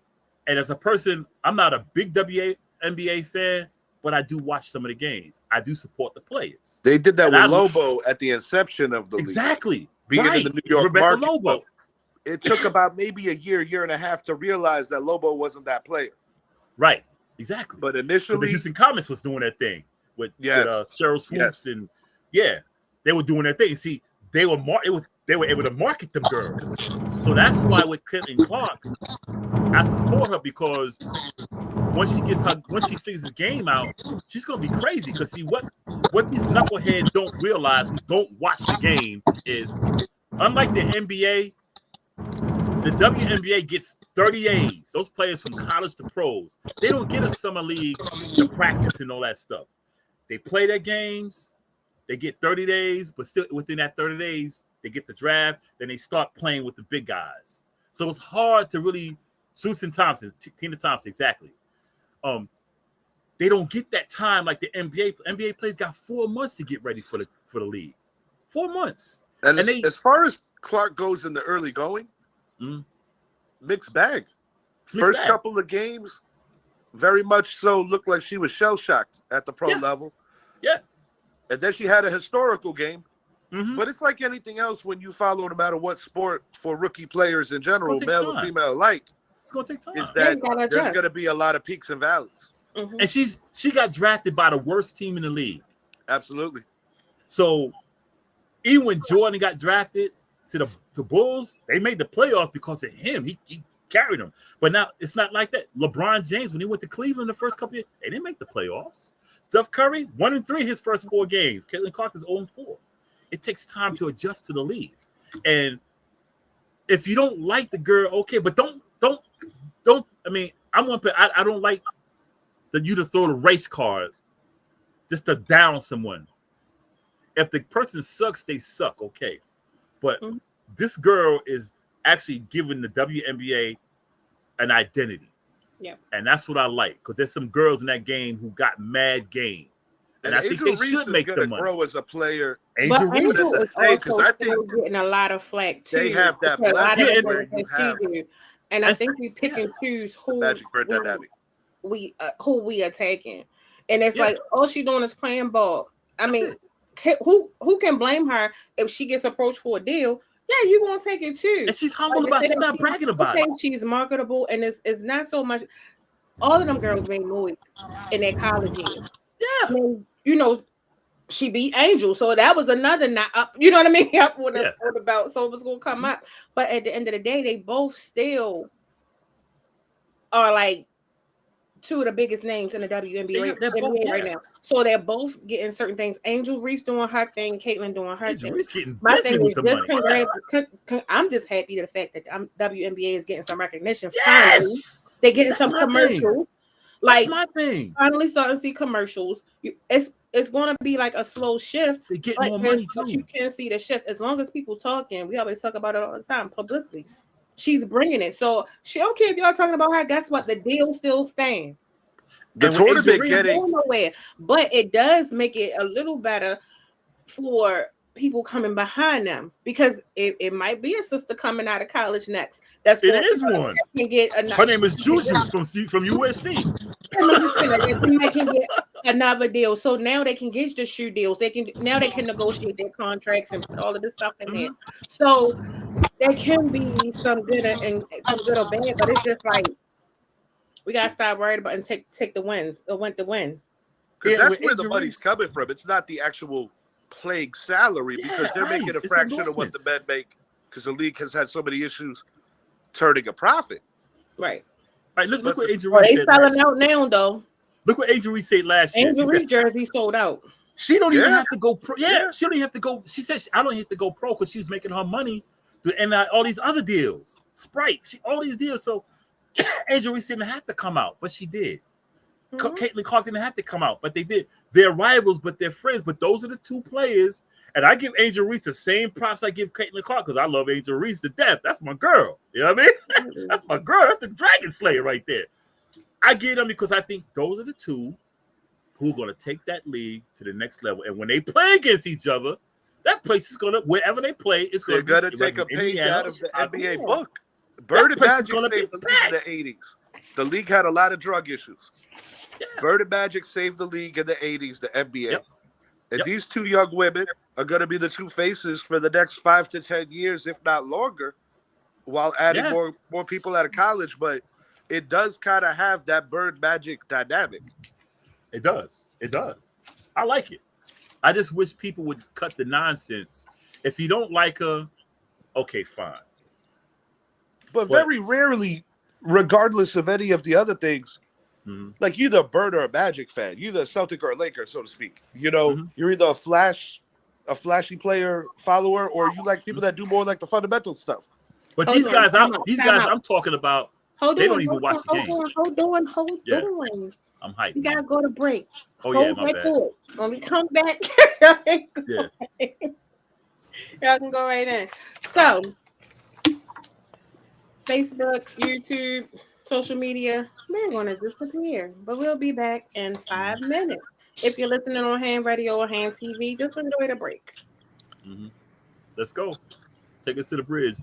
and as a person, I'm not a big WNBA fan, but I do watch some of the games. I do support the players. They did that with Lobo at the inception of the league. Exactly. Being in the New York Rebecca market. Lobo. It took about maybe a year and a half to realize that Lobo wasn't that player. Right. Exactly. But initially, the Houston Comets was doing that thing with Cheryl Swoops and they were doing their thing. See, they were able to market them girls. So that's why with Caitlin Clark, I support her, because once she figures the game out, she's gonna be crazy. Because see, what these knuckleheads don't realize, who don't watch the game, is unlike the NBA, the WNBA gets 30 days. Those players from college to pros, they don't get a summer league to practice and all that stuff. They play their games, they get 30 days, but still within that 30 days, they get the draft, then they start playing with the big guys. So it's hard to really, Susan Thompson, Tina Thompson, exactly. They don't get that time like the NBA. NBA players got 4 months to get ready for the league. 4 months. And as far as Clark goes in the early going, mixed bag. First couple of games, very much so looked like she was shell-shocked at the pro level. Yeah. And then she had a historical game. But it's like anything else when you follow, no matter what sport, for rookie players in general, male or female alike. It's going to take time. Is that there's going to be a lot of peaks and valleys. And she got drafted by the worst team in the league. Absolutely. So even when Jordan got drafted to the the Bulls, they made the playoffs because of him. He carried them. But now it's not like that. LeBron James, when he went to Cleveland the first couple of years, they didn't make the playoffs. Steph Curry, 1-3 his first 4 games. Caitlin Clark is 0-4. It takes time to adjust to the league. And if you don't like the girl, okay, but don't. I mean, I don't like you to throw the race card just to down someone. If the person sucks, they suck, okay. But this girl is actually giving the WNBA an identity. Yeah. And that's what I like, because there's some girls in that game who got mad game. And I think they should make the money. Grow as a player. Angel Reese is also I think getting a lot of flack too. they have that blessing where you have. And I think we pick and choose who we are taking. And it's like, all she doing is playing ball. I mean, who can blame her if she gets approached for a deal? Yeah, you're gonna take it too. And she's humble about it. She's not bragging about it. She's marketable, and it's not so much. All of them girls made noise in their college years. Yeah. I mean, you know, she beat Angel, so that was another not up. You know what I mean? Up with the belt, so it was gonna come up. But at the end of the day, they both still are like two of the biggest names in the WNBA right now. So they're both getting certain things. Angel Reese doing her thing, Caitlin doing her thing. My thing is just I'm just happy to the fact that WNBA is getting some recognition. Yes, finally. They're getting some commercials. Like, that's my thing. Finally starting to see commercials. It's going to be like a slow shift. They get more money too. You can see the shift as long as people talking. We always talk about it all the time. Publicity. She's bringing it. So she don't care if y'all talking about her. Guess what? The deal still stands. The tournament getting nowhere, but it does make it a little better for people coming behind them, because it might be a sister coming out of college next. One. Can get her name is Juju from USC. They can get another deal. So now they can get the shoe deals. They can negotiate their contracts and put all of this stuff in there. So there can be some good and some good or bad, but it's just like we gotta stop worried about and take the wins. The win. Because that's where the money's coming from. It's not the actual playing salary, because they're making a fraction of what the men make, because the league has had so many issues turning a profit. Right. All right, look what Angel Reese said. They selling out now, though. Look what Angel Reese said last year. Angel Reese jersey sold out. She don't even have to go pro. Yeah, she don't even have to go. She said, I don't have to go pro because she's making her money and all these other deals. Sprite, all these deals. So Angel Reese didn't have to come out, but she did. Caitlin Clark didn't have to come out, but they did. They're rivals, but they're friends. But those are the two players. And I give Angel Reese the same props I give Caitlin Clark, because I love Angel Reese to death. That's my girl. You know what I mean? That's my girl. That's the Dragon Slayer right there. I give them because I think those are the two who are going to take that league to the next level. And when they play against each other, that place is going to, wherever they play, it's going to take a page out of the NBA book. Bird and Magic saved the league in the 80s. The league had a lot of drug issues. Yeah. Bird and Magic saved the league in the 80s, the NBA. Yep. And these two young women are going to be the two faces for the next 5 to 10 years, if not longer, while adding more people out of college. But it does kind of have that Bird Magic dynamic. It does. It does. I like it. I just wish people would cut the nonsense. If you don't like her, okay, fine. But very rarely, regardless of any of the other things, like you're either a Bird or a Magic fan, you're either a Celtic or a Laker, so to speak. You know, you're either a flashy player follower, or you like people that do more like the fundamental stuff. But these guys I'm talking about, they don't even watch the games. Hold on. I'm hyped. We gotta go to break. Oh yeah, my bad. When we come back, y'all can go right in. So, Facebook, YouTube, social media, they're going to disappear. But we'll be back in 5 minutes. If you're listening on Hand Radio or Hand TV, just enjoy the break. Let's go. Take us to the bridge.